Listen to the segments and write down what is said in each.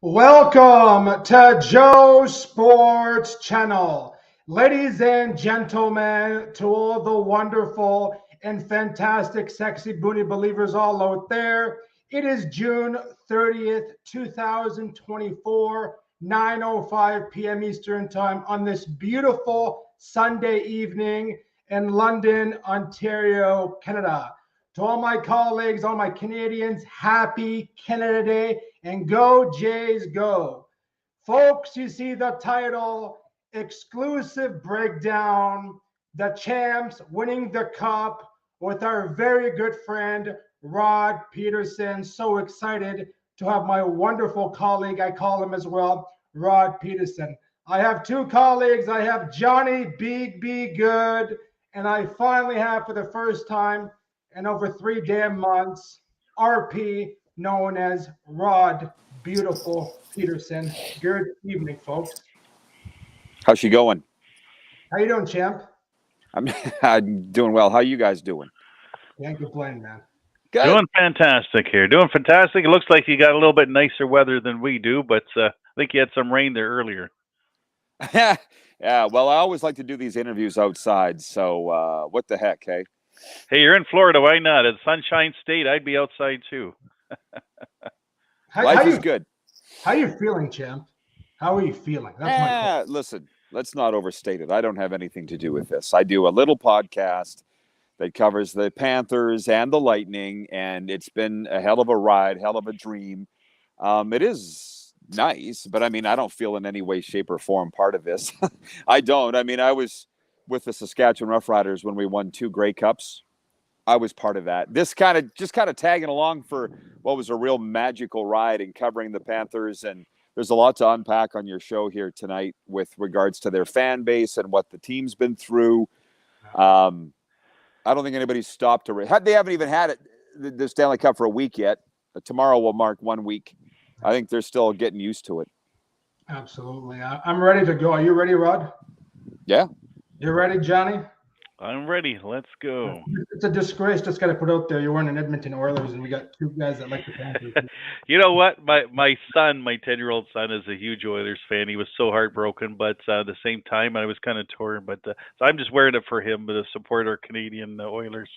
Welcome to Joe Sports Channel. Ladies and gentlemen, to all the wonderful and fantastic sexy booty believers all out there, it is June 30th, 2024, 9:05 p.m. Eastern Time on this beautiful Sunday evening in London, Ontario, Canada. To all my colleagues, all my Canadians, happy Canada Day and go Jays go. Folks, you see the title, exclusive breakdown, the champs winning the cup with our very good friend, Rod Pedersen. So excited to have my wonderful colleague, I call him as well, Rod Pedersen. I have two colleagues. I have Johnny Big B Good, and I finally have for the first time in over 3 damn months, RP, known as Rod Beautiful Pedersen. Good evening, folks. How's she going? How you doing, champ? I'm doing well. How you guys doing? Can't complain, man. Good. Doing fantastic here. Doing fantastic. It looks like you got a little bit nicer weather than we do, but I think you had some rain there earlier. Yeah. Well, I always like to do these interviews outside, so what the heck, hey? Hey, you're in Florida. Why not? It's Sunshine State. I'd be outside too. Life is good. How you feeling, champ? How are you feeling? That's listen, let's not overstate it. I don't have anything to do with this. I do a little podcast that covers the Panthers and the Lightning, and it's been a hell of a ride, hell of a dream. It is nice, but I mean, I don't feel in any way, shape, or form part of this. I don't. I mean, I was with the Saskatchewan Roughriders when we won 2 Grey Cups. I was part of that. This kind of tagging along for what was a real magical ride in covering the Panthers. And there's a lot to unpack on your show here tonight with regards to their fan base and what the team's been through. I don't think anybody's stopped to they haven't even had the Stanley Cup for a week yet. Tomorrow will mark 1 week. I think they're still getting used to it. Absolutely. I'm ready to go. Are you ready, Rod? Yeah. You ready, Johnny? I'm ready. Let's go. It's a disgrace. Just got to put out there. You're wearing an Edmonton Oilers, and we got 2 guys that like the Panthers. You know what? My son, my 10-year-old son, is a huge Oilers fan. He was so heartbroken, but at the same time, I was kind of torn. But so I'm just wearing it for him to support our Canadian Oilers.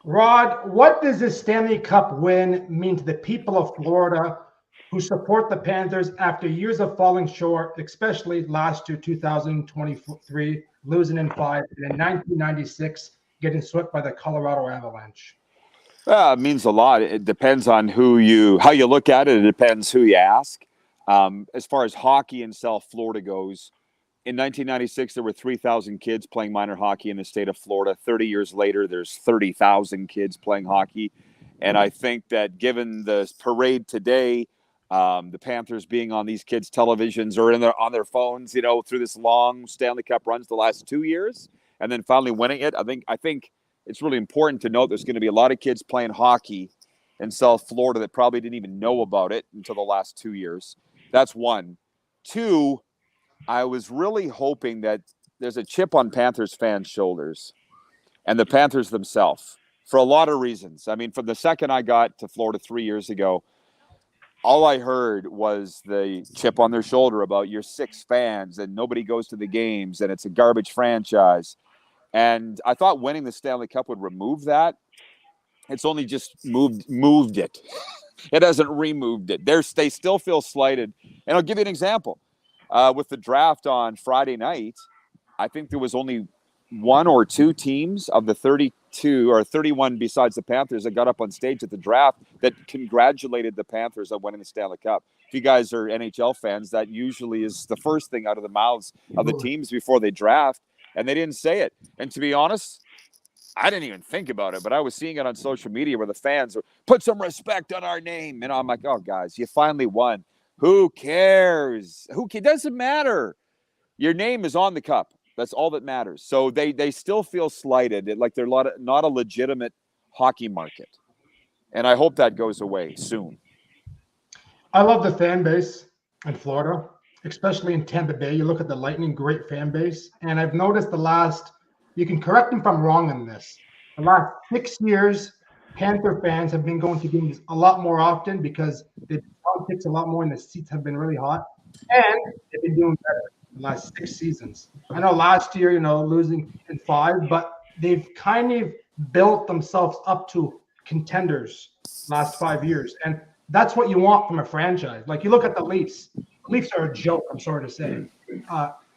Rod, what does this Stanley Cup win mean to the people of Florida who support the Panthers after years of falling short, especially last year, 2023, losing in 5, and in 1996, getting swept by the Colorado Avalanche? It means a lot. It depends on how you look at it. It depends who you ask. As far as hockey in South Florida goes, in 1996, there were 3,000 kids playing minor hockey in the state of Florida. 30 years later, there's 30,000 kids playing hockey. And I think that given the parade today, the Panthers being on these kids' televisions or on their phones, through this long Stanley Cup runs the last 2 years, and then finally winning it. I think it's really important to note there's going to be a lot of kids playing hockey in South Florida that probably didn't even know about it until the last 2 years. That's one. 2, I was really hoping that there's a chip on Panthers fans' shoulders and the Panthers themselves for a lot of reasons. I mean, from the second I got to Florida 3 years ago, all I heard was the chip on their shoulder about you're 6 fans and nobody goes to the games and it's a garbage franchise. And I thought winning the Stanley Cup would remove that. It's only just moved it. It hasn't removed it. They still feel slighted. And I'll give you an example. With the draft on Friday night, I think there was only 1 or 2 teams of the 32 or 31 besides the Panthers that got up on stage at the draft that congratulated the Panthers on winning the Stanley Cup. If you guys are NHL fans, that usually is the first thing out of the mouths of the teams before they draft, and they didn't say it. And to be honest, I didn't even think about it, but I was seeing it on social media where the fans were, put some respect on our name. And I'm like, oh, guys, you finally won. Who cares? It doesn't matter. Your name is on the cup. That's all that matters. So they still feel slighted, like they're not a legitimate hockey market. And I hope that goes away soon. I love the fan base in Florida, especially in Tampa Bay. You look at the Lightning, great fan base. And I've noticed you can correct me if I'm wrong on this, the last 6 years, Panther fans have been going to games a lot more often because the politics a lot more and the seats have been really hot. And they've been doing better the last 6 seasons. I know last year, losing in 5, but they've kind of built themselves up to contenders last 5 years. And that's what you want from a franchise. Like you look at the Leafs. The Leafs are a joke, I'm sorry to say.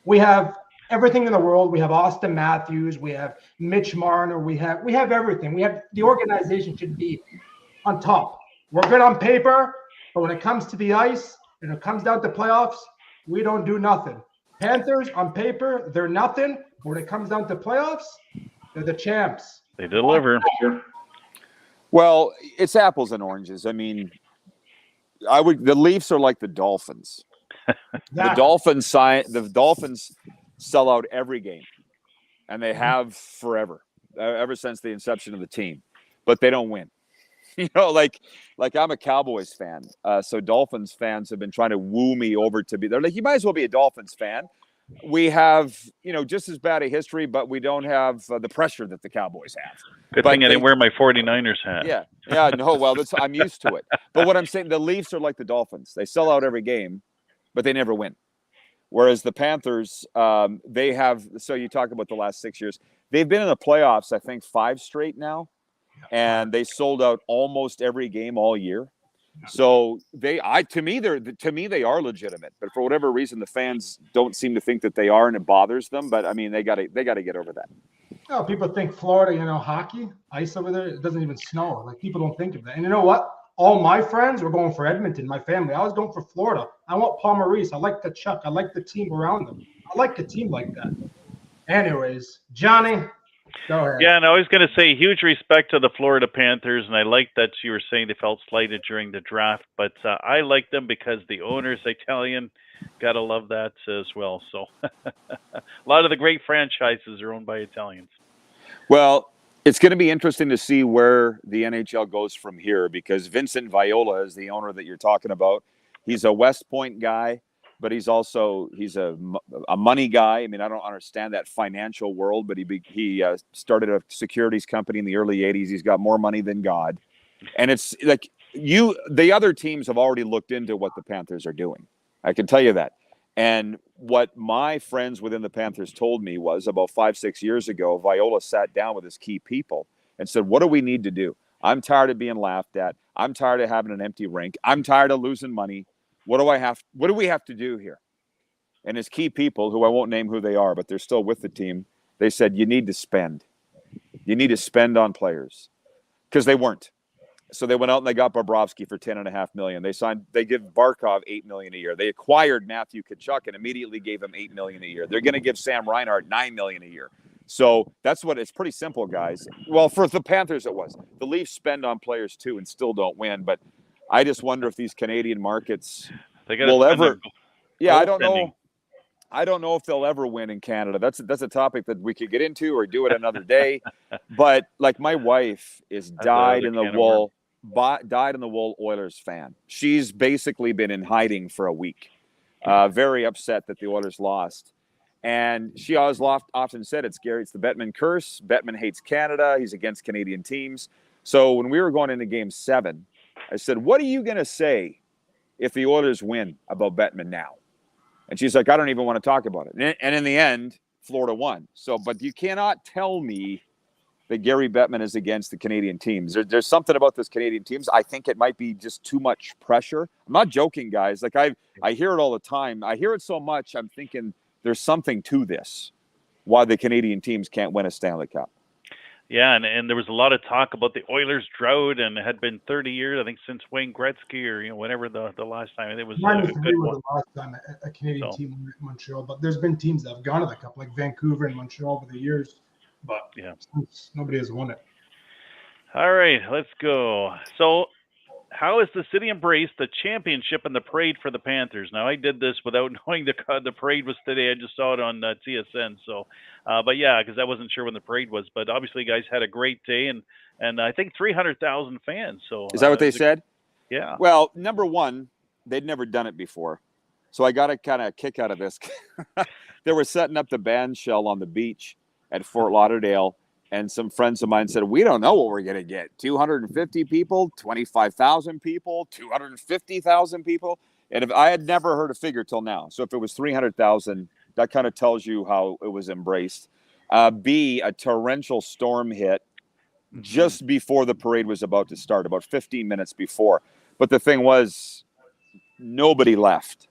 We have everything in the world. We have Austin Matthews. We have Mitch Marner. We have everything. We have the organization should be on top. We're good on paper, but when it comes to the ice and it comes down to playoffs, we don't do nothing. Panthers on paper, they're nothing. But when it comes down to playoffs, they're the champs. They deliver. Well, it's apples and oranges. I mean, the Leafs are like the Dolphins. The Dolphins sell out every game, and they have forever, ever since the inception of the team. But they don't win. Like I'm a Cowboys fan, so Dolphins fans have been trying to woo me over to be. They're like, you might as well be a Dolphins fan. We have, just as bad a history, but we don't have the pressure that the Cowboys have. Good thing I didn't wear my 49ers hat. Yeah. No, well, I'm used to it. But what I'm saying, the Leafs are like the Dolphins. They sell out every game, but they never win. Whereas the Panthers, they have. So you talk about the last 6 years. They've been in the playoffs, I think, 5 straight now, and they sold out almost every game all year. So to me they are legitimate, but for whatever reason the fans don't seem to think that they are, and it bothers them. But I mean, they got to get over that. No, people think Florida, hockey, ice over there, it doesn't even snow. Like people don't think of that. And you know what? All my friends were going for Edmonton. My family, I was going for Florida. I want Paul Maurice. I like the Chuck. I like the team around them. I like a team like that. Anyways, Johnny. Go ahead. Yeah, and I was going to say huge respect to the Florida Panthers, and I like that you were saying they felt slighted during the draft, but I like them because the owner's Italian. Got to love that as well. So a lot of the great franchises are owned by Italians. Well, it's going to be interesting to see where the NHL goes from here, because Vincent Viola is the owner that you're talking about. He's a West Point guy, but he's a money guy. I mean, I don't understand that financial world, but he started a securities company in the early 80s. He's got more money than God. And it's like the other teams have already looked into what the Panthers are doing. I can tell you that. And what my friends within the Panthers told me was about 5-6 years ago, Viola sat down with his key people and said, what do we need to do? I'm tired of being laughed at. I'm tired of having an empty rink. I'm tired of losing money. What do we have to do here? And his key people, who I won't name who they are, but they're still with the team, they said, you need to spend. You need to spend on players. Because they weren't. So they went out and they got Bobrovsky for $10.5 million. They give Barkov $8 million a year. They acquired Matthew Tkachuk and immediately gave him $8 million a year. They're going to give Sam Reinhart $9 million a year. So it's pretty simple, guys. Well, for the Panthers, it was. The Leafs spend on players too and still don't win. But I just wonder if these Canadian markets will ever. Yeah, I don't know. I don't know if they'll ever win in Canada. That's a topic that we could get into or do it another day. But like my wife is dyed in the wool Oilers fan. She's basically been in hiding for a week, very upset that the Oilers lost. And she always often said it's the Bettman curse. Bettman hates Canada. He's against Canadian teams. So when we were going into Game 7, I said, what are you going to say if the Oilers win about Bettman now? And she's like, I don't even want to talk about it. And in the end, Florida won. So, but you cannot tell me that Gary Bettman is against the Canadian teams. There's something about this Canadian teams. I think it might be just too much pressure. I'm not joking, guys. Like I hear it all the time. I hear it so much, I'm thinking there's something to this, why the Canadian teams can't win a Stanley Cup. Yeah, and there was a lot of talk about the Oilers' drought, and it had been 30 years, I think, since Wayne Gretzky or whenever the last time. It was a good one. The last time a Canadian team went to Montreal, but there's been teams that have gone to the Cup, like Vancouver and Montreal over the years, but yeah, nobody has won it. All right, let's go. So, how has the city embraced the championship and the parade for the Panthers? Now, I did this without knowing the parade was today. I just saw it on TSN. So, but yeah, because I wasn't sure when the parade was. But obviously, you guys had a great day, and I think 300,000 fans. So is that what they said? Yeah. Well, number one, they'd never done it before, so I got a kind of kick out of this. They were setting up the band shell on the beach at Fort Lauderdale, And some friends of mine said, we don't know what we're going to get. 250 people, 25,000 people, 250,000 people. And if I had never heard a figure till now. So if it was 300,000, that kind of tells you how it was embraced. B, a torrential storm hit just before the parade was about to start, about 15 minutes before. But the thing was, nobody left.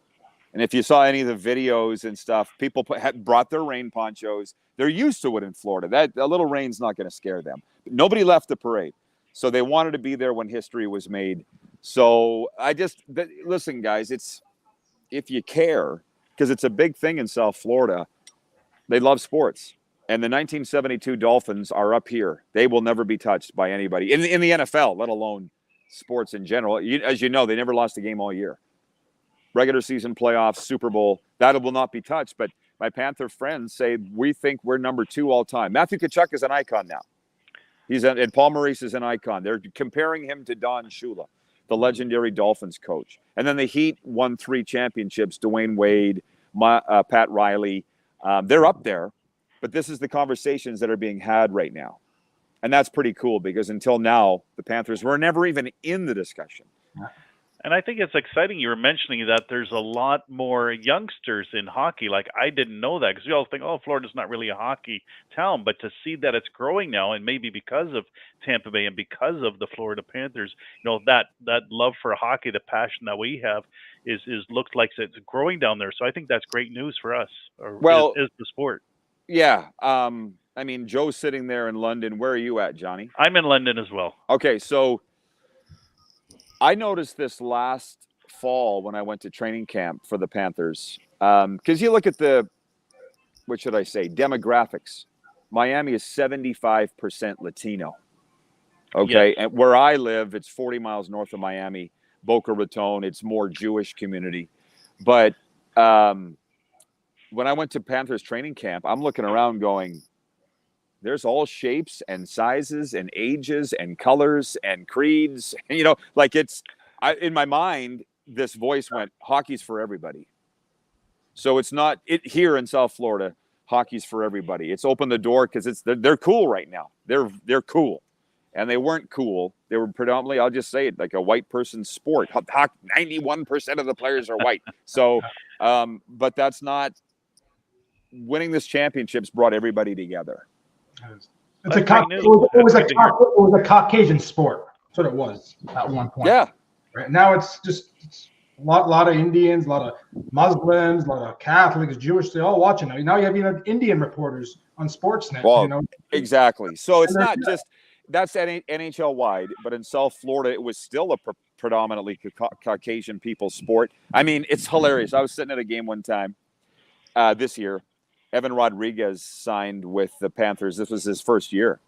And if you saw any of the videos and stuff, people brought their rain ponchos. They're used to it in Florida. That a little rain's not going to scare them. But nobody left the parade. So they wanted to be there when history was made. So listen, guys, it's if you care, because it's a big thing in South Florida, they love sports. And the 1972 Dolphins are up here. They will never be touched by anybody in the NFL, let alone sports in general. As you know, they never lost a game all year. Regular season, playoffs, Super Bowl, that will not be touched. But my Panther friends say we think we're number 2 all time. Matthew Tkachuk is an icon now. And Paul Maurice is an icon. They're comparing him to Don Shula, the legendary Dolphins coach. And then the Heat won 3 championships. Dwayne Wade, Pat Riley, they're up there. But this is the conversations that are being had right now. And that's pretty cool because until now, the Panthers were never even in the discussion. And I think it's exciting you were mentioning that there's a lot more youngsters in hockey. Like, I didn't know that because we all think, oh, Florida's not really a hockey town. But to see that it's growing now, and maybe because of Tampa Bay and because of the Florida Panthers, that love for hockey, the passion that we have is looks like it's growing down there. So I think that's great news for us, is the sport. Yeah. I mean, Joe's sitting there in London. Where are you at, Johnny? I'm in London as well. Okay, so I noticed this last fall when I went to training camp for the Panthers. Because you look at demographics. Miami is 75% Latino. Okay, yes. And where I live, it's 40 miles north of Miami, Boca Raton. It's more Jewish community. But when I went to Panthers training camp, I'm looking around going, there's all shapes and sizes and ages and colors and creeds. In my mind, this voice went, hockey's for everybody. So it's not here in South Florida, hockey's for everybody. It's opened the door because they're cool right now. They're cool. And they weren't cool. They were predominantly, I'll just say it, like a white person's sport. 91% of the players are white. So, but that's not, winning this championship's brought everybody together. It was a Caucasian sport. That's what it was at one point. Yeah. Right now it's just a lot of Indians, a lot of Muslims, a lot of Catholics, Jewish. They're all watching now. Now you have Indian reporters on Sportsnet. Well, exactly. So it's not just that's NHL wide, but in South Florida it was still a predominantly Caucasian people's sport. I mean, it's hilarious. I was sitting at a game one time this year. Evan Rodriguez signed with the Panthers. This was his first year.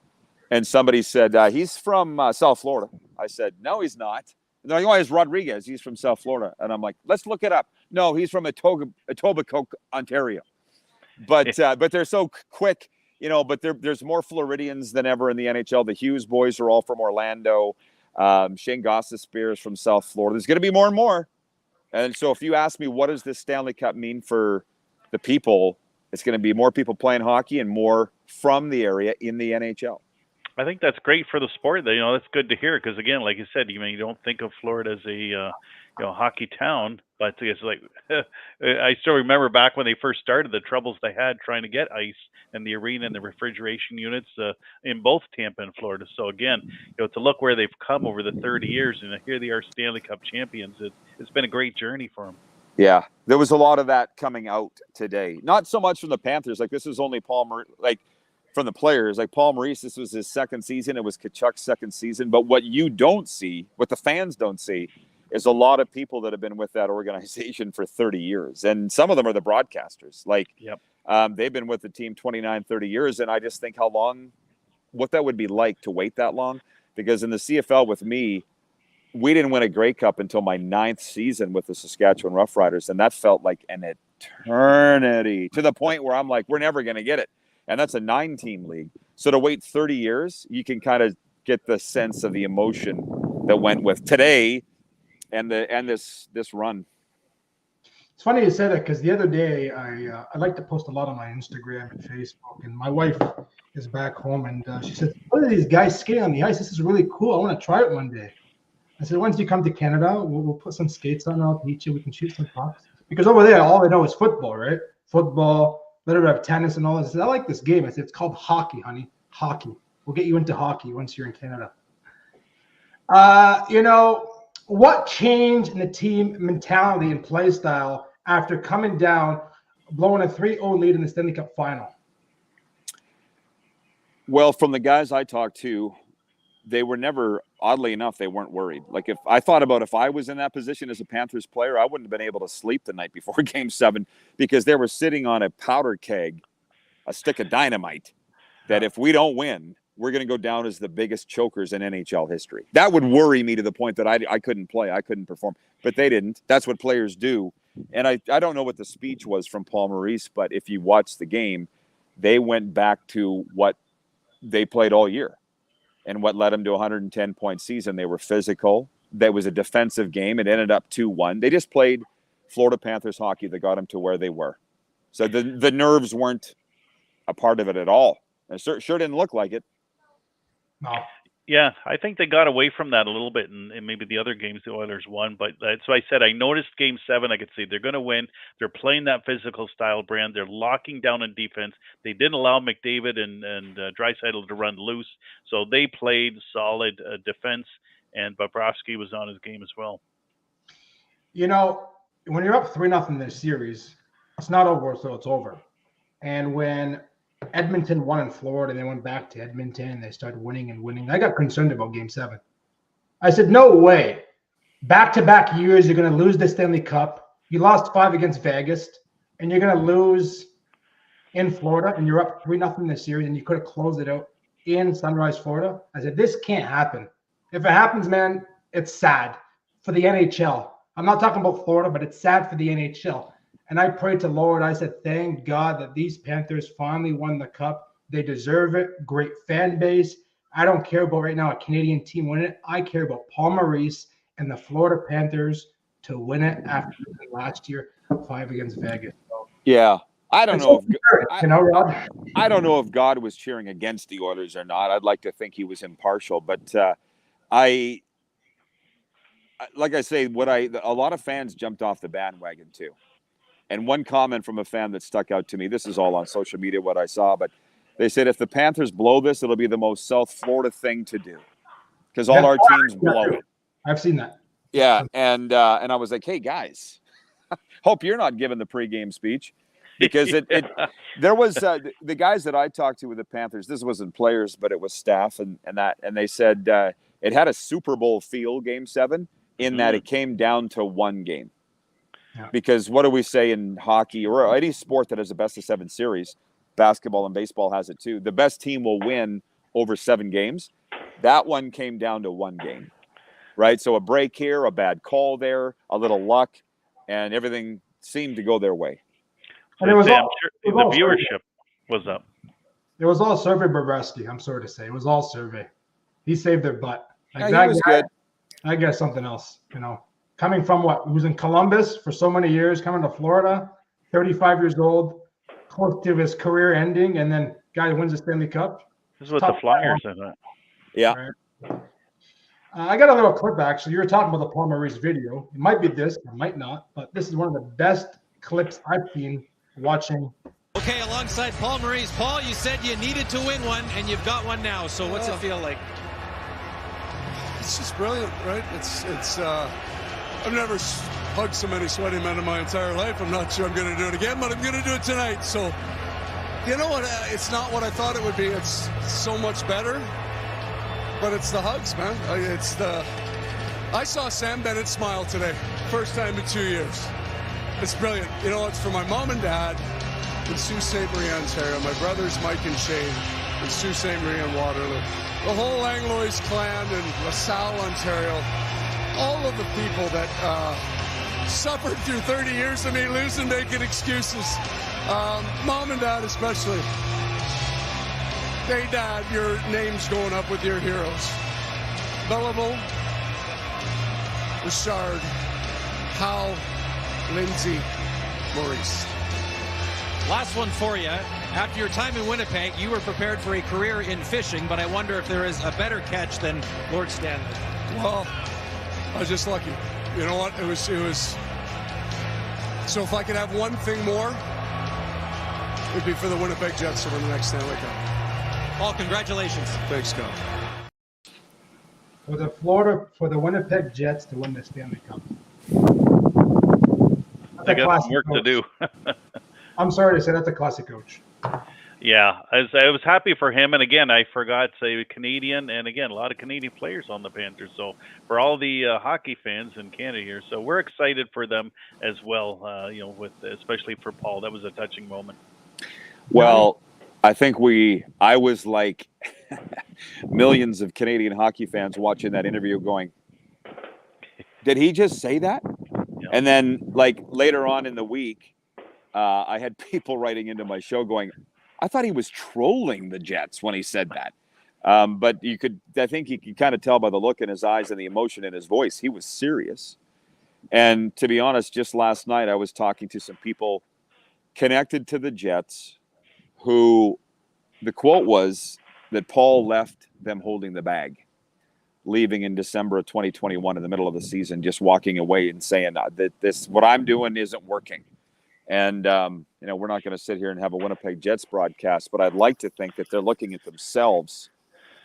And somebody said, he's from South Florida. I said, no, he's not. No, he's Rodriguez. He's from South Florida. And I'm like, let's look it up. No, he's from Etobicoke, Ontario. But they're so quick, but there's more Floridians than ever in the NHL. The Hughes boys are all from Orlando. Shane Gostisbehere is from South Florida. There's going to be more and more. And so if you ask me, what does this Stanley Cup mean for the people, it's going to be more people playing hockey and more from the area in the NHL. I think that's great for the sport. That's good to hear because, again, like you said, you don't think of Florida as a hockey town, but it's like I still remember back when they first started the troubles they had trying to get ice and the arena and the refrigeration units in both Tampa and Florida. So again, to look where they've come over the 30 years and here they are Stanley Cup champions. It's been a great journey for them. Yeah, there was a lot of that coming out today. Not so much from the Panthers. Like, this is only from the players. Like, Paul Maurice, this was his second season. It was Tkachuk's second season. But what you don't see, what the fans don't see, is a lot of people that have been with that organization for 30 years. And some of them are the broadcasters. They've been with the team 29, 30 years. And I just think what that would be like to wait that long. Because in the CFL with me, we didn't win a Grey Cup until my 9th season with the Saskatchewan Roughriders, and that felt like an eternity to the point where I'm like, we're never going to get it. And that's a 9-team league. So to wait 30 years, you can kind of get the sense of the emotion that went with today and this run. It's funny you said that because the other day I like to post a lot on my Instagram and Facebook, and my wife is back home, and she said, "What are these guys skating on the ice? This is really cool. I want to try it one day." I said, "Once you come to Canada, we'll put some skates on. I'll teach you. We can shoot some pucks because over there all I know is football, right? Football, let her have tennis and all this." I said, "I like this game." I said, "It's called hockey, honey. Hockey. We'll get you into hockey once you're in Canada." What changed in the team mentality and play style after coming down, blowing a 3-0 lead in the Stanley Cup final? Well, from the guys I talked to, they were never, oddly enough, they weren't worried. Like if I was in that position as a Panthers player, I wouldn't have been able to sleep the night before Game 7 because they were sitting on a powder keg, a stick of dynamite, that if we don't win, we're going to go down as the biggest chokers in NHL history. That would worry me to the point that I couldn't play. I couldn't perform. But they didn't. That's what players do. And I don't know what the speech was from Paul Maurice, but if you watch the game, they went back to what they played all year and what led them to a 110-point season. They were physical. That was a defensive game. It ended up 2-1. They just played Florida Panthers hockey that got them to where they were. So the nerves weren't a part of it at all. It sure didn't look like it. No. Yeah, I think they got away from that a little bit in maybe the other games the Oilers won. But that's why I said I noticed Game 7. I could see they're going to win. They're playing that physical style brand. They're locking down on defense. They didn't allow McDavid and Draisaitl to run loose. So they played solid defense, and Bobrovsky was on his game as well. When you're up 3-0 in this series, it's not over until it's over. And when Edmonton won in Florida, and they went back to Edmonton, and they started winning and winning, I got concerned about Game 7. I said, no way. Back-to-back years, you're going to lose the Stanley Cup. You lost 5 against Vegas, and you're going to lose in Florida, and you're up 3-0 in the series, and you could have closed it out in Sunrise, Florida. I said, this can't happen. If it happens, man, it's sad for the NHL. I'm not talking about Florida, but it's sad for the NHL. And I prayed to the Lord. I said, thank God that these Panthers finally won the Cup. They deserve it. Great fan base. I don't care about right now a Canadian team winning it. I care about Paul Maurice and the Florida Panthers to win it after last year, 5 against Vegas. So, yeah. I don't know Rob? I don't know if God was cheering against the Oilers or not. I'd like to think he was impartial, but like I say, a lot of fans jumped off the bandwagon too. And one comment from a fan that stuck out to me, this is all on social media, what I saw, but they said, if the Panthers blow this, it'll be the most South Florida thing to do because all our teams blow it. I've seen that. Yeah. And I was like, hey guys, hope you're not giving the pregame speech because there was the guys that I talked to with the Panthers, this wasn't players, but it was staff and they said it had a Super Bowl feel, Game 7, in that it came down to one game. Yeah. Because what do we say in hockey or any sport that has a best-of-7 series? Basketball and baseball has it too. The best team will win over 7 games. That one came down to one game, right? So a break here, a bad call there, a little luck, and everything seemed to go their way. And it was all, the viewership was up. It was all Survey Bobrovsky, I'm sorry to say. It was all Survey. He saved their butt. Like he was good. I guess something else, Coming from he was in Columbus for so many years, coming to Florida, 35 years old, close to his career ending, and then guy wins the Stanley Cup. This is what the Flyers said. Yeah. Right. I got a little clip, actually. You were talking about the Paul Maurice video. It might be this, it might not, but this is one of the best clips I've seen watching. Okay, alongside Paul Maurice. Paul, you said you needed to win one, and you've got one now. So what's it feel like? It's just brilliant, right? It's I've never hugged so many sweaty men in my entire life. I'm not sure I'm going to do it again, but I'm going to do it tonight. So, you know what? It's not what I thought it would be. It's so much better, but it's the hugs, man. I saw Sam Bennett smile today. First time in 2 years. It's brilliant. It's for my mom and dad in Sault Ste. Marie, Ontario. My brothers, Mike and Shane, in Sault Ste. Marie and Waterloo. The whole Langlois clan in LaSalle, Ontario. All of the people that suffered through 30 years of me losing, making excuses. Mom and Dad especially. Hey, Dad, your name's going up with your heroes. Belleville, Richard, Hal, Lindsay, Maurice. Last one for you. After your time in Winnipeg, you were prepared for a career in fishing, but I wonder if there is a better catch than Lord Stanley. Well, I was just lucky. You know what? It was. So if I could have one thing more, it'd be for the Winnipeg Jets to win the next Stanley Cup. Paul, congratulations. Thanks, Scott. For the Winnipeg Jets to win the Stanley Cup. They got some work to do. I'm sorry to say that's a classic coach. Yeah, I was happy for him, and again, I forgot to say Canadian, and again, a lot of Canadian players on the Panthers. So for all the hockey fans in Canada here, so we're excited for them as well. With especially for Paul, that was a touching moment. Well, I think I was like millions of Canadian hockey fans watching that interview, going, "Did he just say that?" Yeah. And then, like later on in the week, I had people writing into my show going, I thought he was trolling the Jets when he said that. But I think you could kind of tell by the look in his eyes and the emotion in his voice, he was serious. And to be honest, just last night, I was talking to some people connected to the Jets who the quote was that Paul left them holding the bag, leaving in December of 2021 in the middle of the season, just walking away and saying that what I'm doing isn't working. And, we're not going to sit here and have a Winnipeg Jets broadcast, but I'd like to think that they're looking at themselves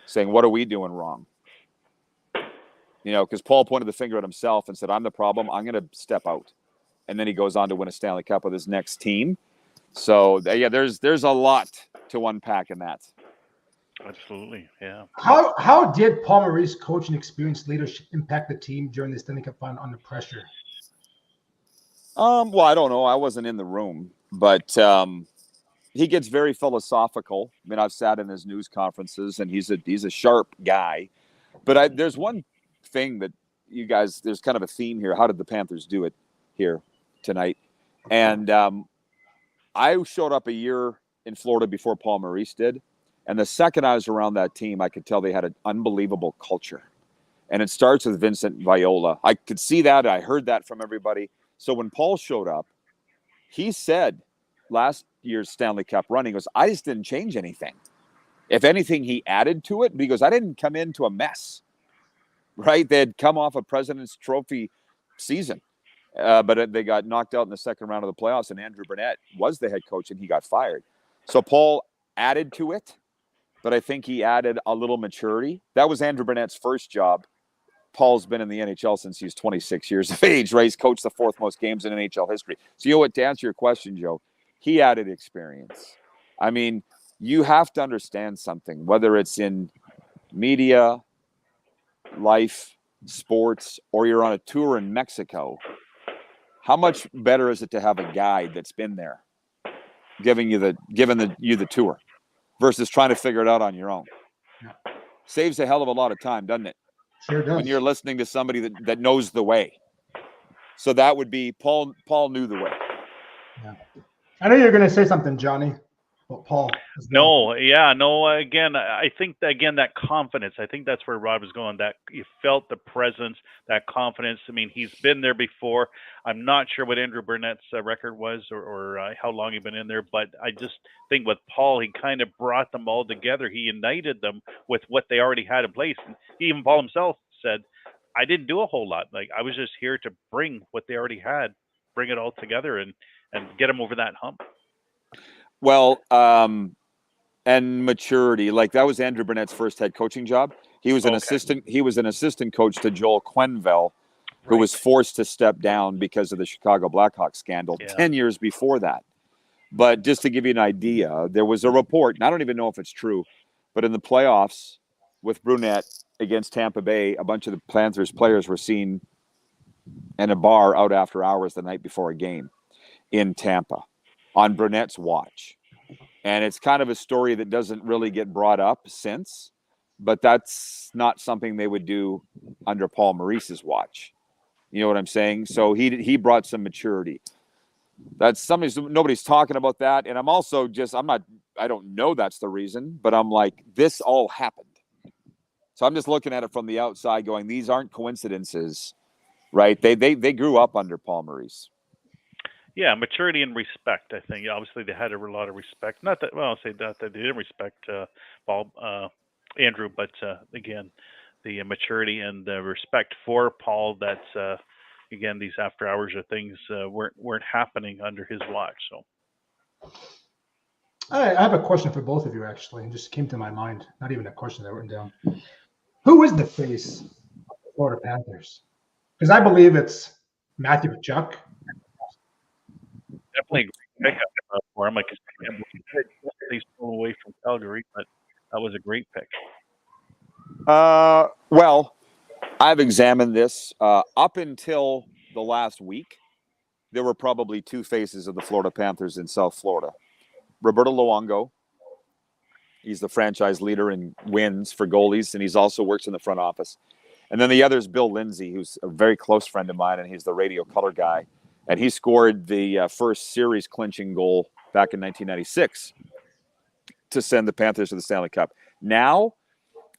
saying, what are we doing wrong? Because Paul pointed the finger at himself and said, I'm the problem. I'm going to step out. And then he goes on to win a Stanley Cup with his next team. So, yeah, there's a lot to unpack in that. Absolutely, yeah. How did Paul Maurice's coaching experience leadership impact the team during the Stanley Cup final under pressure? Well, I don't know. I wasn't in the room, but he gets very philosophical. I mean, I've sat in his news conferences, and he's a sharp guy. But there's one thing that you guys, there's kind of a theme here. How did the Panthers do it here tonight? And I showed up a year in Florida before Paul Maurice did. And the second I was around that team, I could tell they had an unbelievable culture. And it starts with Vincent Viola. I could see that. I heard that from everybody. So when Paul showed up, he said last year's Stanley Cup run, he goes, I just didn't change anything. If anything, he added to it because I didn't come into a mess, right? They had come off a President's Trophy season, but they got knocked out in the second round of the playoffs, and Andrew Burnett was the head coach, and he got fired. So Paul added to it, but I think he added a little maturity. That was Andrew Burnett's first job. Paul's been in the NHL since he was 26 years of age, right? He's coached the fourth most games in NHL history. So, what, to answer your question, Joe, he added experience. I mean, you have to understand something, whether it's in media, life, sports, or you're on a tour in Mexico. How much better is it to have a guide that's been there giving you the tour versus trying to figure it out on your own? Saves a hell of a lot of time, doesn't it? Sure does. When you're listening to somebody that knows the way. So that would be Paul knew the way. Yeah. I know you're going to say something, Johnny. Well, Paul. Again, I think that confidence. I think that's where Rob was going. That you felt the presence, that confidence. I mean, he's been there before. I'm not sure what Andrew Burnett's record was or how long he'd been in there, but I just think with Paul, he kind of brought them all together. He united them with what they already had in place. And even Paul himself said, "I didn't do a whole lot. Like I was just here to bring what they already had, bring it all together, and get them over that hump." Well, and maturity. Like that was Andrew Burnett's first head coaching job. He was an assistant. He was an assistant coach to Joel Quenneville, who was forced to step down because of the Chicago Blackhawks scandal 10 years before that. But just to give you an idea, there was a report, and I don't even know if it's true, but in the playoffs with Brunette against Tampa Bay, a bunch of the Panthers players were seen in a bar out after hours the night before a game in Tampa on Brunette's watch. And it's kind of a story that doesn't really get brought up since, but that's not something they would do under Paul Maurice's watch. You know what I'm saying? So he brought some maturity. That's nobody's talking about that. And I'm also I don't know that's the reason, but I'm like, this all happened. So I'm just looking at it from the outside going, these aren't coincidences, right? They grew up under Paul Maurice. Yeah, maturity and respect. I think obviously they had a lot of respect. Not that I'll say that they didn't respect Andrew, but again, the maturity and the respect for Paul. That's again, these after hours or things weren't happening under his watch. So I have a question for both of you, actually. It just came to my mind. Not even a question that I wrote down. Who is the face of the Florida Panthers? Because I believe it's Matthew Tkachuk. definitely a great pick for him. Like they stole away from Calgary, but that was a great pick. Well, I've examined this. Up until the last week, there were probably two faces of the Florida Panthers in South Florida. Roberto Luongo. He's the franchise leader in wins for goalies, and he's also works in the front office. And then the other is Bill Lindsay, who's a very close friend of mine, and he's the radio color guy. And he scored the first series clinching goal back in 1996 to send the Panthers to the Stanley Cup. Now,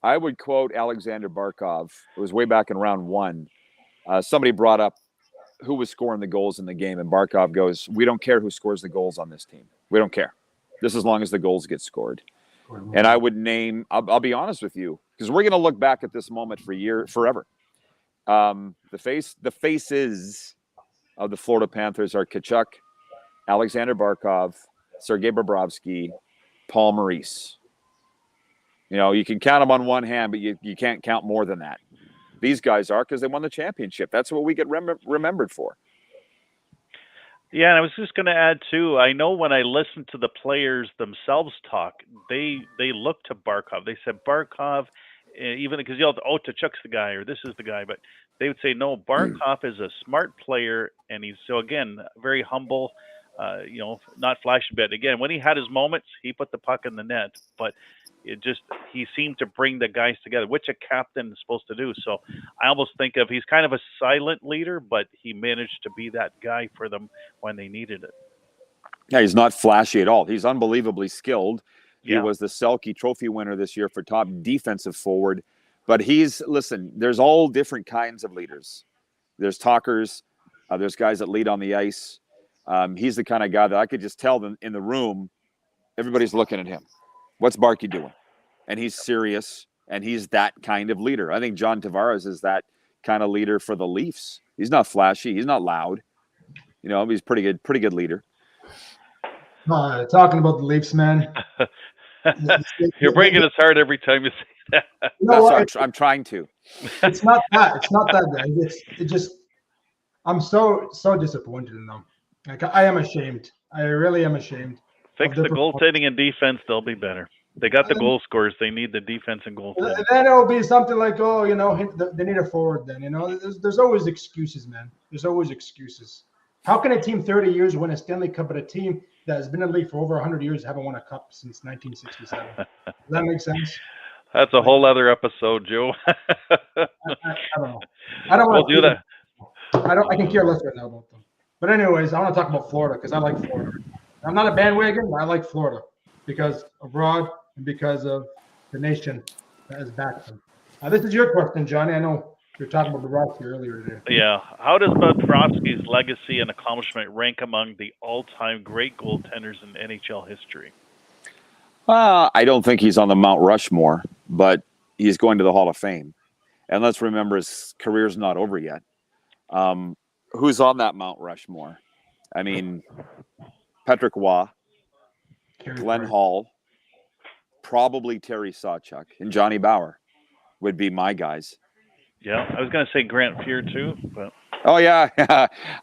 I would quote Alexander Barkov. It was way back in round one. Somebody brought up who was scoring the goals in the game, and Barkov goes, "We don't care who scores the goals on this team. We don't care. Just as long as the goals get scored." And I would name, I'll be honest with you, because we're going to look back at this moment forever. The faces of the Florida Panthers are Tkachuk, Alexander Barkov, Sergei Bobrovsky, Paul Maurice. You know, you can count them on one hand, but you can't count more than that. These guys are, because they won the championship. That's what we get remembered for. Yeah, and I was just going to add too. I know when I listened to the players themselves talk, they looked to Barkov. They said Barkov, even because Tkachuk's the guy or this is the guy, but they would say no. Barkov is a smart player, and he's so again very humble. Not flashy, but again, when he had his moments, he put the puck in the net. But he seemed to bring the guys together, which a captain is supposed to do. So I almost think of he's kind of a silent leader, but he managed to be that guy for them when they needed it. Yeah, he's not flashy at all. He's unbelievably skilled. He was the Selke Trophy winner this year for top defensive forward. But there's all different kinds of leaders. There's talkers. There's guys that lead on the ice. He's the kind of guy that I could just tell them in the room, everybody's looking at him. What's Barky doing? And he's serious, and he's that kind of leader. I think John Tavares is that kind of leader for the Leafs. He's not flashy. He's not loud. He's pretty good leader. Talking about the Leafs, man. You're breaking his heart every time you say that. I'm trying to. It's not that. It's not that. I'm so disappointed in them. Like, I am ashamed. I really am ashamed. Fix the goaltending and defense, they'll be better. They got the goal scorers. They need the defense and goaltending. Then it'll be something like, they need a forward then. There's always excuses, man. There's always excuses. How can a team 30 years win a Stanley Cup, but a team that has been in the league for over 100 years haven't won a cup since 1967? Does that make sense? That's a whole other episode, Joe. I don't know. I don't want to do that. I can care less right now about them. But anyways, I want to talk about Florida because I like Florida. I'm not a bandwagon, but I like Florida because abroad and because of the nation that has backed them. This is your question, Johnny. I know you were talking about Bobrovsky earlier today. Yeah. How does Bobrovsky's legacy and accomplishment rank among the all-time great goaltenders in NHL history? I don't think he's on the Mount Rushmore, but he's going to the Hall of Fame. And let's remember his career's not over yet. Who's on that Mount Rushmore? I mean, Patrick Waugh, Glenn Hall, probably Terry Sawchuk, and Johnny Bauer would be my guys. Yeah, I was going to say Grant Fuhr too, but oh yeah,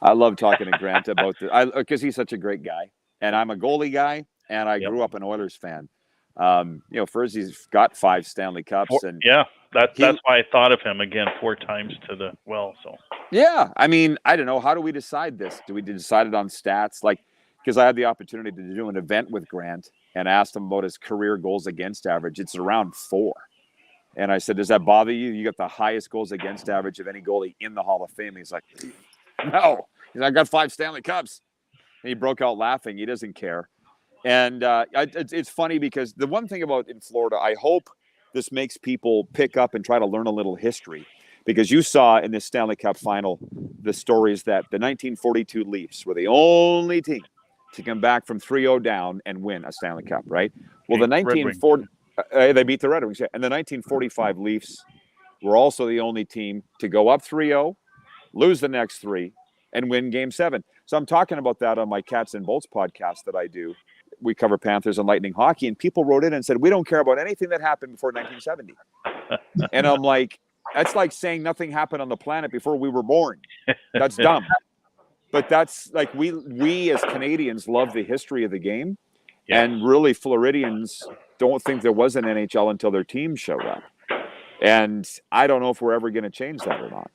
I love talking to Grant about this because he's such a great guy, and I'm a goalie guy, and I grew up an Oilers fan. First he's got 5 Stanley Cups, and that's why I thought of him again 4 times to the well. So yeah, I mean, I don't know, how do we decide this? Do we decide it on stats? Because I had the opportunity to do an event with Grant and asked him about his career goals against average. It's around 4. And I said, does that bother you? You got the highest goals against average of any goalie in the Hall of Fame. He's like, no. He's like, I got 5 Stanley Cups. And he broke out laughing. He doesn't care. And it's funny because the one thing about in Florida, I hope this makes people pick up and try to learn a little history. Because you saw in this Stanley Cup final, the stories that the 1942 Leafs were the only team to come back from 3-0 down and win a Stanley Cup, right? Well, the 1940 they beat the Red Wings, and the 1945 Leafs were also the only team to go up 3-0, lose the next 3, and win Game 7. So I'm talking about that on my Cats and Bolts podcast that I do. We cover Panthers and Lightning hockey, and people wrote in and said, we don't care about anything that happened before 1970. And I'm like, that's like saying nothing happened on the planet before we were born. That's dumb. But that's like we as Canadians love the history of the game. Yeah. And really Floridians don't think there was an NHL until their team showed up. And I don't know if we're ever going to change that or not.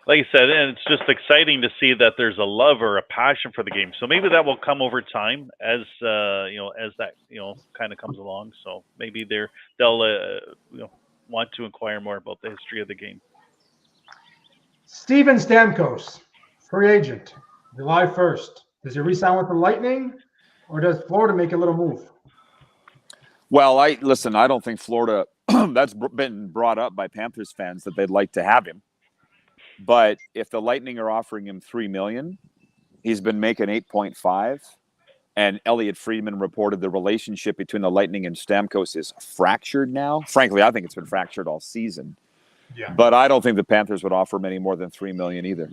Like you said, and it's just exciting to see that there's a love or a passion for the game. So maybe that will come over time as as that kind of comes along. So maybe they'll want to inquire more about the history of the game. Steven Stamkos, free agent, July 1st. Does he re-sign with the Lightning, or does Florida make a little move? Well, I don't think Florida. That's been brought up by Panthers fans that they'd like to have him. But if the Lightning are offering him $3 million, he's been making 8.5. And Elliot Friedman reported the relationship between the Lightning and Stamkos is fractured now. Frankly, I think it's been fractured all season. Yeah. But I don't think the Panthers would offer him any more than $3 million either.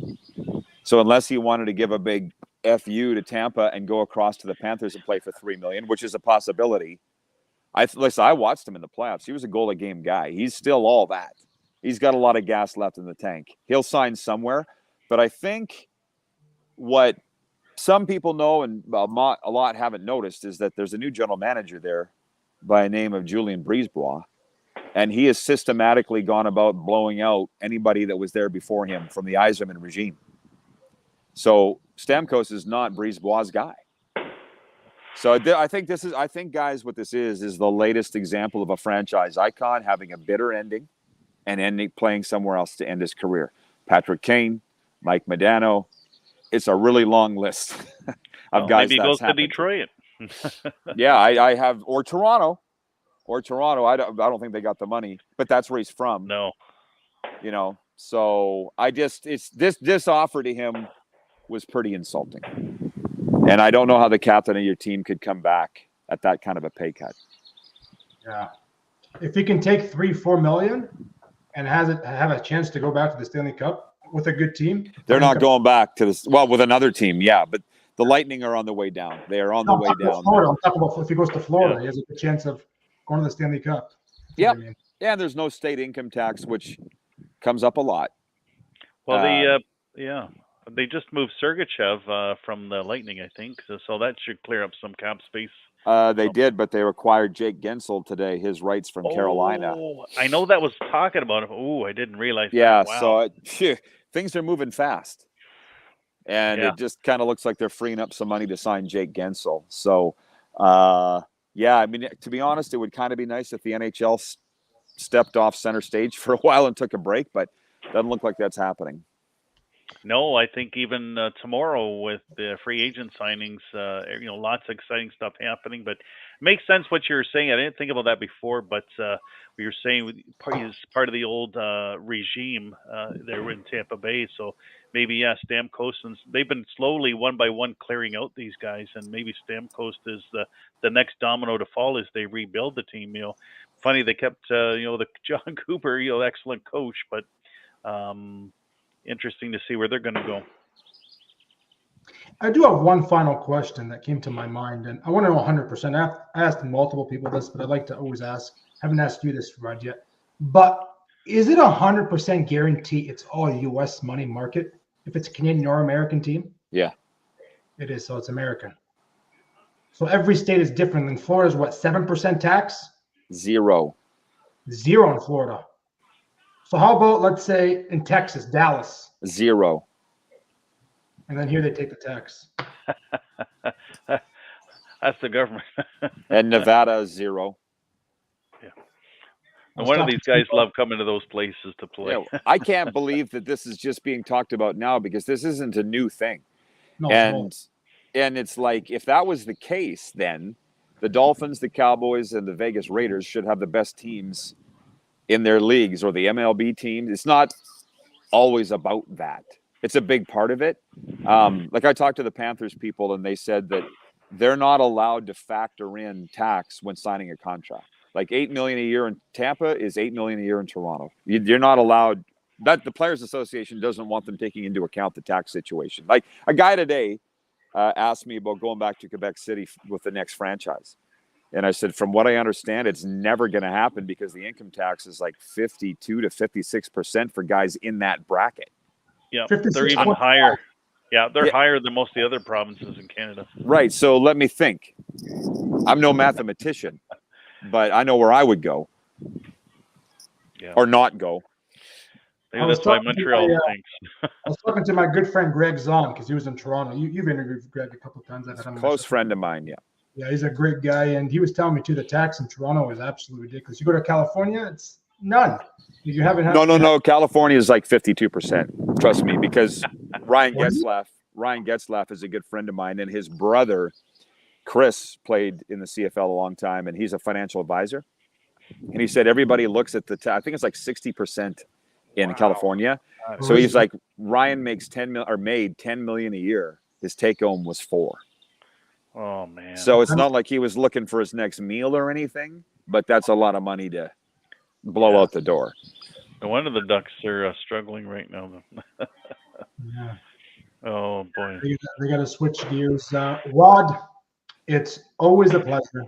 So unless he wanted to give a big FU to Tampa and go across to the Panthers and play for $3 million, which is a possibility. I watched him in the playoffs. He was a goal a game guy. He's still all that. He's got a lot of gas left in the tank. He'll sign somewhere. But I think what some people know and a lot haven't noticed is that there's a new general manager there by the name of Julien Brisebois. And he has systematically gone about blowing out anybody that was there before him from the Yzerman regime. So Stamkos is not Brisebois' guy. So I think guys, what this is the latest example of a franchise icon having a bitter ending and playing somewhere else to end his career. Patrick Kane, Mike Modano. It's a really long list of guys. Maybe he goes to Detroit. Yeah, I have, or Toronto. I don't think they got the money, but that's where he's from. No. So this offer to him was pretty insulting. And I don't know how the captain of your team could come back at that kind of a pay cut. Yeah. If he can take $3-4 million and have a chance to go back to the Stanley Cup with a good team. They're not going back to this. Well, with another team, yeah, but the Lightning are on the way down. They are on the way down. Florida. I'm talking about if he goes to Florida, he has a good chance of going to the Stanley Cup. Yep. I mean. Yeah, there's no state income tax, which comes up a lot. Well, they just moved Sergachev from the Lightning, I think. So that should clear up some cap space. They did, but they acquired Jake Gensel today, his rights from Carolina. I know that was talking about him. Oh, I didn't realize that. Yeah, wow. So things are moving fast. And it just kind of looks like they're freeing up some money to sign Jake Gensel. So, I mean, to be honest, it would kind of be nice if the NHL stepped off center stage for a while and took a break, but it doesn't look like that's happening. No, I think even tomorrow with the free agent signings, lots of exciting stuff happening. But it makes sense what you're saying. I didn't think about that before, but we were saying is part of the old regime there in Tampa Bay. So maybe, Stamkos, and they've been slowly one by one clearing out these guys, and maybe Stamkos is the next domino to fall as they rebuild the team. Funny they kept the John Cooper, excellent coach, but interesting to see where they're going to go. I do have one final question that came to my mind, and I want to know 100%. I asked multiple people this, but I'd like to always ask. I haven't asked you this, Rod, yet. But is it 100% guarantee it's all U.S. money market if it's a Canadian or American team? Yeah. It is, so it's American. So every state is different. In Florida is what, 7% tax? 0. 0 in Florida. So how about, let's say, in Texas, Dallas? 0. And then here they take the tax. That's the government. And Nevada, 0. Yeah. And one of these guys love coming to those places to play. I can't believe that this is just being talked about now because this isn't a new thing. No, and it's like, if that was the case, then the Dolphins, the Cowboys, and the Vegas Raiders should have the best teams in their leagues, or the MLB teams. It's not always about that. It's a big part of it. Like I talked to the Panthers people, and they said that they're not allowed to factor in tax when signing a contract. Like $8 million a year in Tampa is $8 million a year in Toronto. You're not allowed. That the Players Association doesn't want them taking into account the tax situation. Like a guy today asked me about going back to Quebec City with the next franchise. And I said, from what I understand, it's never going to happen because the income tax is like 52 to 56% for guys in that bracket. Yeah, they're even higher. Yeah, they're higher than most of the other provinces in Canada. Right. So let me think. I'm no mathematician, but I know where I would go or not go. Maybe that's why Montreal thinks. I was talking to my good friend Greg Zahn because he was in Toronto. You've interviewed Greg a couple of times. I've had him. Close friend of mine, yeah. Yeah, he's a great guy, and he was telling me too the tax in Toronto is absolutely ridiculous. You go to California, it's none. You haven't had no. California is like 52%. Trust me, because Ryan Getzlaff is a good friend of mine, and his brother Chris played in the CFL a long time, and he's a financial advisor. And he said everybody looks at the I think it's like 60% in California. So he's like, Ryan makes made 10 million a year. His take home was 4. Oh man. So it's not like he was looking for his next meal or anything, but that's a lot of money to blow out the door. No wonder the Ducks are struggling right now. Yeah. Oh boy. They got to switch gears. Rod, it's always a pleasure.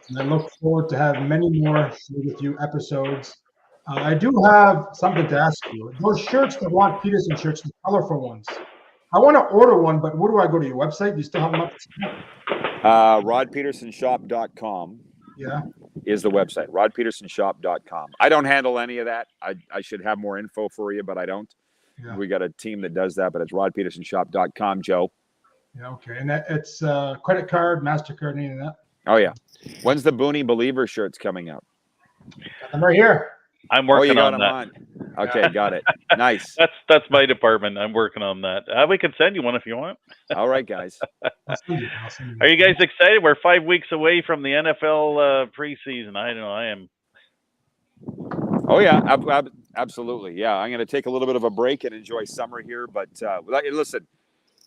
And I look forward to have many more with you episodes. I do have something to ask you. Those shirts, the Rod Pedersen shirts, the colorful ones. I want to order one, but where do I go to your website? Do you still have them up? RodPedersenShop.com is the website. RodPedersenShop.com. I don't handle any of that. I should have more info for you, but I don't. Yeah. We got a team that does that, but it's RodPedersenShop.com, Joe. Yeah, okay. And it's credit card, MasterCard, any of that? Oh, yeah. When's the Booney Believer shirts coming out? Got them right here. I'm working on that. Okay, got it. Nice. That's my department. I'm working on that. We can send you one if you want. All right, guys. I'll send you. Are you guys excited? We're 5 weeks away from the NFL preseason. I know I am. Oh yeah, absolutely. Yeah, I'm going to take a little bit of a break and enjoy summer here. But listen,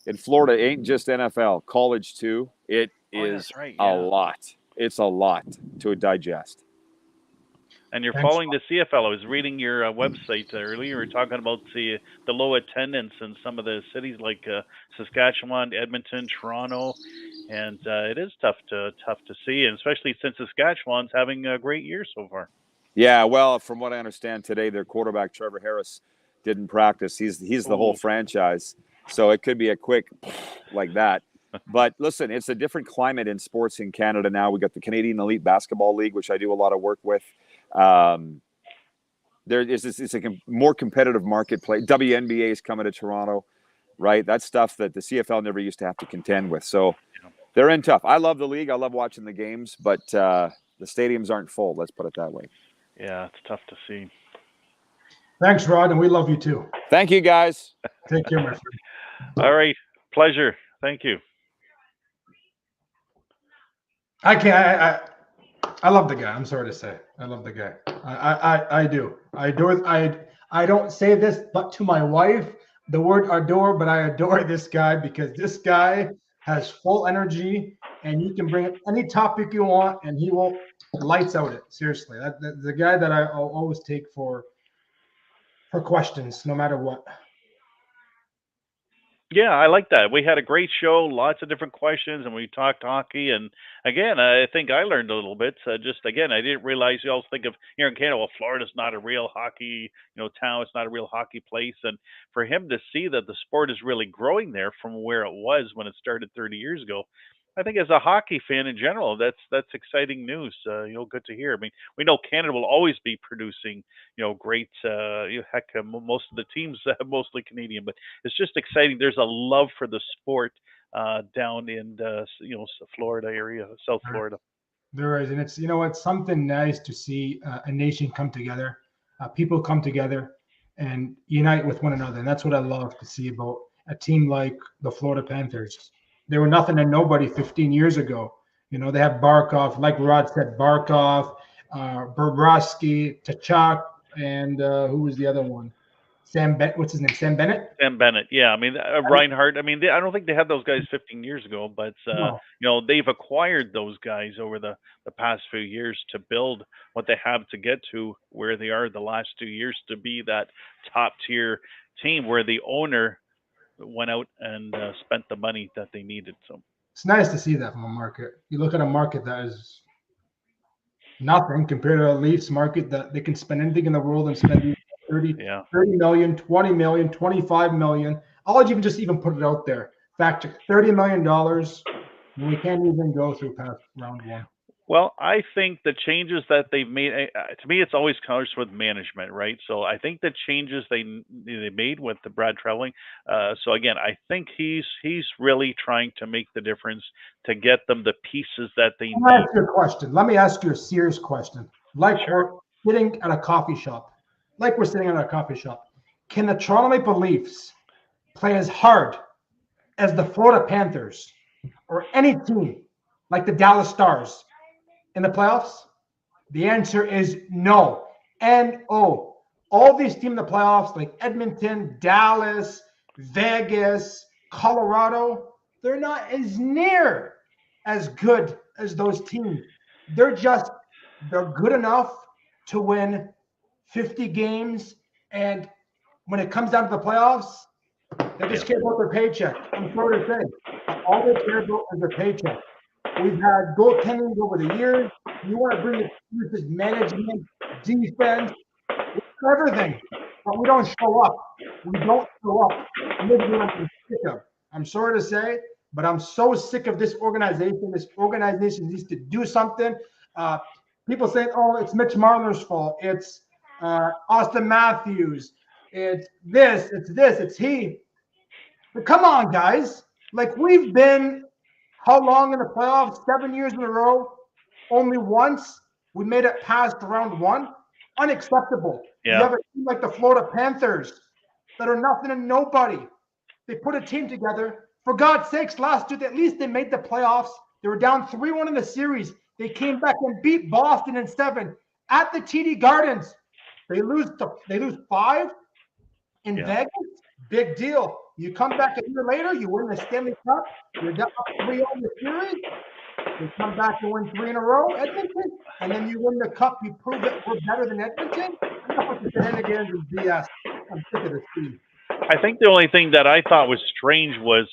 in Florida, ain't just NFL, college too. It is a lot. It's a lot to digest. And you're following the CFL. I was reading your website earlier. You were talking about the low attendance in some of the cities like Saskatchewan, Edmonton, Toronto, and it is tough to see, and especially since Saskatchewan's having a great year so far. Yeah, well, from what I understand today, their quarterback Trevor Harris didn't practice. He's the whole franchise, so it could be a quick like that. But listen, it's a different climate in sports in Canada now. We got the Canadian Elite Basketball League, which I do a lot of work with. It's a more competitive marketplace. WNBA is coming to Toronto, right? That's stuff that the CFL never used to have to contend with. So they're in tough. I love the league. I love watching the games, but the stadiums aren't full. Let's put it that way. Yeah, it's tough to see. Thanks, Rod, and we love you too. Thank you, guys. Take care, my friend. All right. Pleasure. Thank you. I love the guy. I'm sorry to say. I love the guy. I do. I don't say this but to my wife, the word adore, but I adore this guy because this guy has full energy and you can bring up any topic you want and he will lights out it. Seriously. That's the guy that I'll always take for questions, no matter what. Yeah, I like that. We had a great show, lots of different questions, and we talked hockey. And again, I think I learned a little bit. I didn't realize you always think of here in Canada, well, Florida's not a real hockey, town. It's not a real hockey place. And for him to see that the sport is really growing there from where it was when it started 30 years ago, I think as a hockey fan in general, that's exciting news. Good to hear. I mean, we know Canada will always be producing, great. Most of the teams mostly Canadian, but it's just exciting. There's a love for the sport down in Florida area, South Florida. There is, and it's it's something nice to see a nation come together, people come together and unite with one another, and that's what I love to see about a team like the Florida Panthers. They were nothing and nobody 15 years ago. They have Barkov, like Rod said, Barkov, Bobrovsky, Tkachuk, and who was the other one? What's his name? Sam Bennett? Sam Bennett. Yeah, I mean Reinhardt. I mean, I don't think they had those guys 15 years ago, but No. they've acquired those guys over the past few years to build what they have to get to where they are the last 2 years to be that top tier team where the owner went out and spent the money that they needed. So it's nice to see that from a market. You look at a market that is nothing compared to a Leafs market that they can spend anything in the world and spend 30 million, 20 million, 25 million. I'll even just even put it out there. Fact check, $30 million. And we can't even go through past round one. Well, I think the changes that they've made, to me, it's always comes with management, right? So I think the changes they made with the Brad Trelling. So again, I think he's really trying to make the difference to get them the pieces that they need. Let me ask you a question. Let me ask you a serious question. Like we're sitting at a coffee shop. Can the Toronto Maple Leafs play as hard as the Florida Panthers or any team like the Dallas Stars in the playoffs? The answer is no. N-O. All these teams in the playoffs, like Edmonton, Dallas, Vegas, Colorado, they're not as near as good as those teams. They're good enough to win 50 games. And when it comes down to the playoffs, they just care about their paycheck. I'm sorry to say. All they care about is their paycheck. We've had goaltending over the years. You want to bring excuses, management, defense, everything. But we don't show up. I'm sorry to say, but I'm so sick of this organization. This organization needs to do something. People say, oh, it's Mitch Marner's fault. It's Austin Matthews. It's he. But come on, guys. Like, we've been how long in the playoffs? 7 years in a row. Only once we made it past round one. Unacceptable. Yeah. You have a team like the Florida Panthers that are nothing and nobody. They put a team together. For God's sakes, last year, at least they made the playoffs. They were down 3-1 in the series. They came back and beat Boston in 7 at the TD Gardens. They lose 5 in Vegas. Big deal. You come back a year later, you win the Stanley Cup. You're down 3-0 in the series. You come back and win 3 in a row, Edmonton, and then you win the Cup. You prove that we're better than Edmonton. Enough with the shenanigans and BS. I'm sick of this team. I think the only thing that I thought was strange was,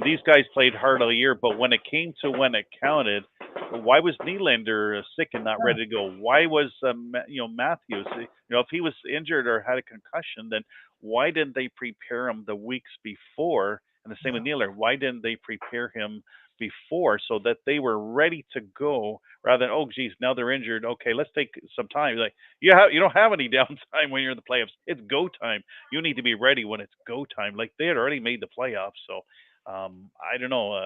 these guys played hard all year, but when it came to when it counted, why was Nylander sick and not ready to go? Why was Matthews? If he was injured or had a concussion, then why didn't they prepare him the weeks before? And the same with Nylander. Why didn't they prepare him before so that they were ready to go rather than, oh geez, now they're injured, okay, let's take some time. Like, you don't have any downtime when you're in the playoffs. It's go time. You need to be ready when it's go time. Like, they had already made the playoffs, so I don't know.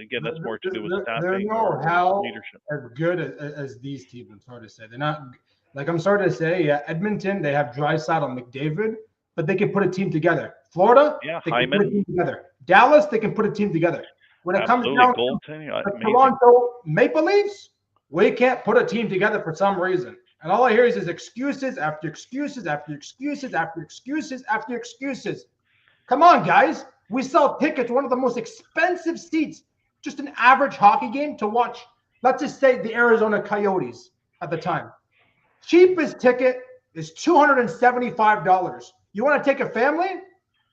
Again, that's more to do with staffing or leadership. As good as these teams, I'm sorry to say. They're not, like, I'm sorry to say, Edmonton, they have Draisaitl and McDavid, but they can put a team together. Florida, they can put a team together. Dallas, they can put a team together. When it comes down to the Toronto Maple Leafs, we can't put a team together for some reason. And all I hear is excuses after excuses after excuses after excuses after excuses. Come on, guys. We sell tickets, one of the most expensive seats, just an average hockey game to watch. Let's just say the Arizona Coyotes at the time. Cheapest ticket is $275. You want to take a family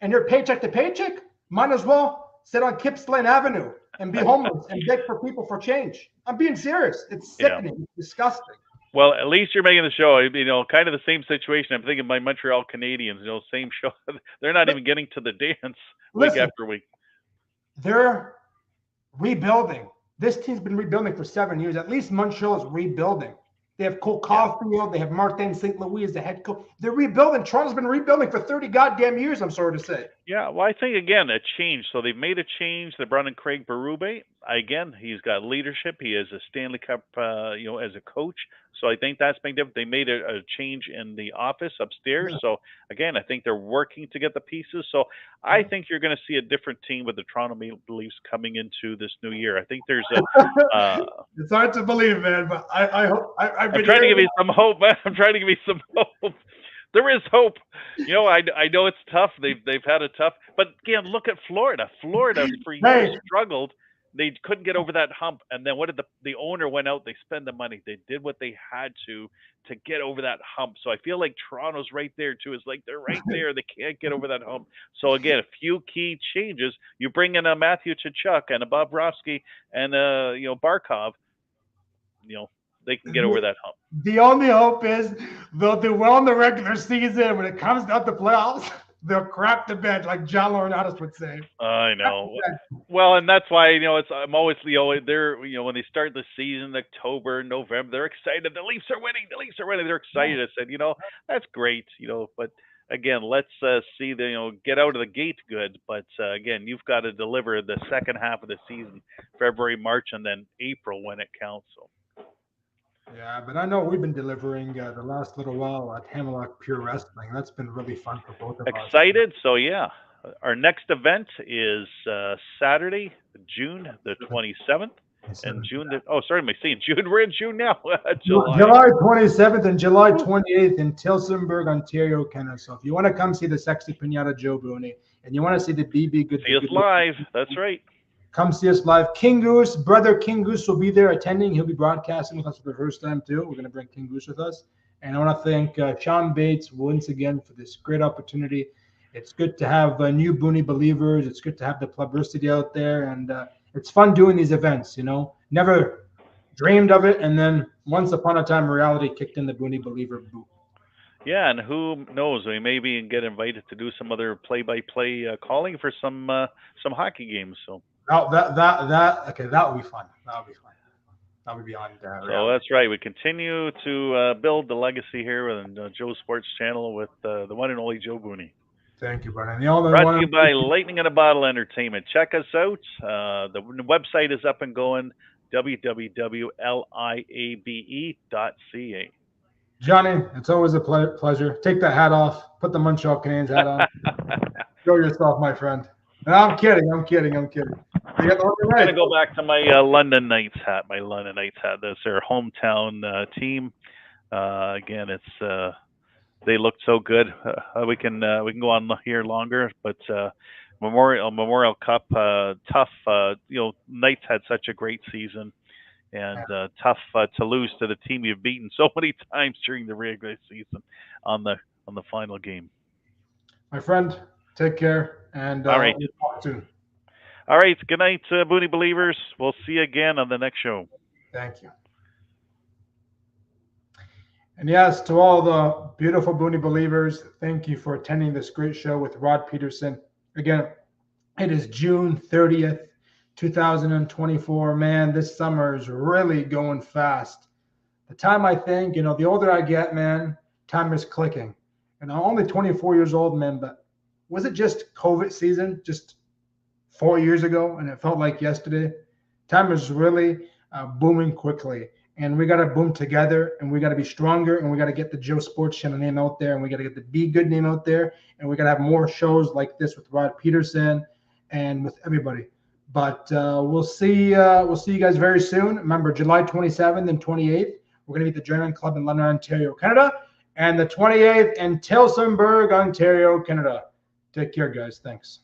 and you're paycheck to paycheck? Might as well sit on Kipps Lane Avenue and be homeless and beg for people for change. I'm being serious. It's sickening. Yeah. It's disgusting. Well, at least you're making the show. Kind of the same situation. I'm thinking of my Montreal Canadiens. Same show. They're not even getting to the dance week after week. They're rebuilding. This team's been rebuilding for 7 years. At least Montreal is rebuilding. They have Cole Caulfield. They have Martin St. Louis as the head coach. They're rebuilding. Toronto's been rebuilding for 30 goddamn years, I'm sorry to say. Yeah, well, I think, again, a change. So they've made a change. They brought in Craig Berube. Again, he's got leadership. He is a Stanley Cup, as a coach. So I think that's been different. They made a change in the office upstairs. Yeah. So, again, I think they're working to get the pieces. So I think you're going to see a different team with the Toronto Maple Leafs coming into this new year. I think there's a... it's hard to believe, man, but I hope... I'm trying to give you some hope, man. I'm trying to give you some hope. There is hope. You know, I know it's tough. They've had a tough, but again, look at Florida. Florida for years Hey, struggled. They couldn't get over that hump, and then what did the owner went out? They spent the money. They did what they had to get over that hump. So I feel like Toronto's right there too. It's like they're right there. They can't get over that hump. So again, a few key changes. You bring in a Matthew Tkachuk and a Bobrovsky and Barkov. They can get over that hump. the only hope is they'll do well in the regular season. When it comes down to playoffs, they'll crap the bed, like John Laurinaitis would say. I know. Well, and that's why I'm always they're when they start the season, October, November, they're excited. The Leafs are winning. The Leafs are winning. They're excited. I said, that's great. But again, let's see get out of the gate good. But again, you've got to deliver the second half of the season, February, March, and then April when it counts. So. Yeah, but I know we've been delivering the last little while at Hamlock Pure Wrestling. That's been really fun for both of us. Excited? So yeah, our next event is Saturday, June the 27th, and June. Am I saying June? We're in June now. July 27th and July 28th in Tillsonburg, Ontario, Canada. So if you want to come see the Sexy Pinata Joe Booney and you want to see the BB Good, see us live. That's right. Come see us live. King Goose, brother King Goose will be there attending. He'll be broadcasting with us for the first time too. We're going to bring King Goose with us. And I want to thank Sean Bates once again for this great opportunity. It's good to have new Booney believers. It's good to have the publicity out there. And it's fun doing these events, Never dreamed of it. And then once upon a time, reality kicked in the Booney believer boot. Yeah, and who knows? We maybe get invited to do some other play-by-play calling for some hockey games. So. Oh, that would be fun. That would be fun. That would be on. So that's right. We continue to build the legacy here on Joe Sports Channel with the one and only Joe Booney. Thank you, Brian. Brought to you by Lightning in a Bottle Entertainment. Check us out. The website is up and going. www.liabe.ca. Johnny, it's always a pleasure. Take that hat off. Put the Montreal Canadiens hat on. Show yourself, my friend. No, I'm kidding. I'm going to go back to my London Knights hat. That's their hometown team. Again, it's they looked so good. We can go on here longer, but Memorial Cup tough. Knights had such a great season, and tough to lose to the team you've beaten so many times during the regular season on the final game. My friend, take care. And all right. We'll talk soon. All right. Good night, Booney believers. We'll see you again on the next show. Thank you. And yes, to all the beautiful Booney believers, thank you for attending this great show with Rod Pedersen. Again, it is June 30th, 2024. Man, this summer is really going fast. The time I think, the older I get, man, time is clicking. And I'm only 24 years old, man, but was it just COVID season just 4 years ago? And it felt like yesterday. Time is really booming quickly. And we got to boom together, and we got to be stronger, and we got to get the Joe Sports Channel name out there, and we got to get the Be Good name out there, and we got to have more shows like this with Rod Pedersen and with everybody. But we'll see you guys very soon. Remember, July 27th and 28th, we're going to be at the German Club in London, Ontario, Canada, and the 28th in Tillsonburg, Ontario, Canada. Take care, guys. Thanks.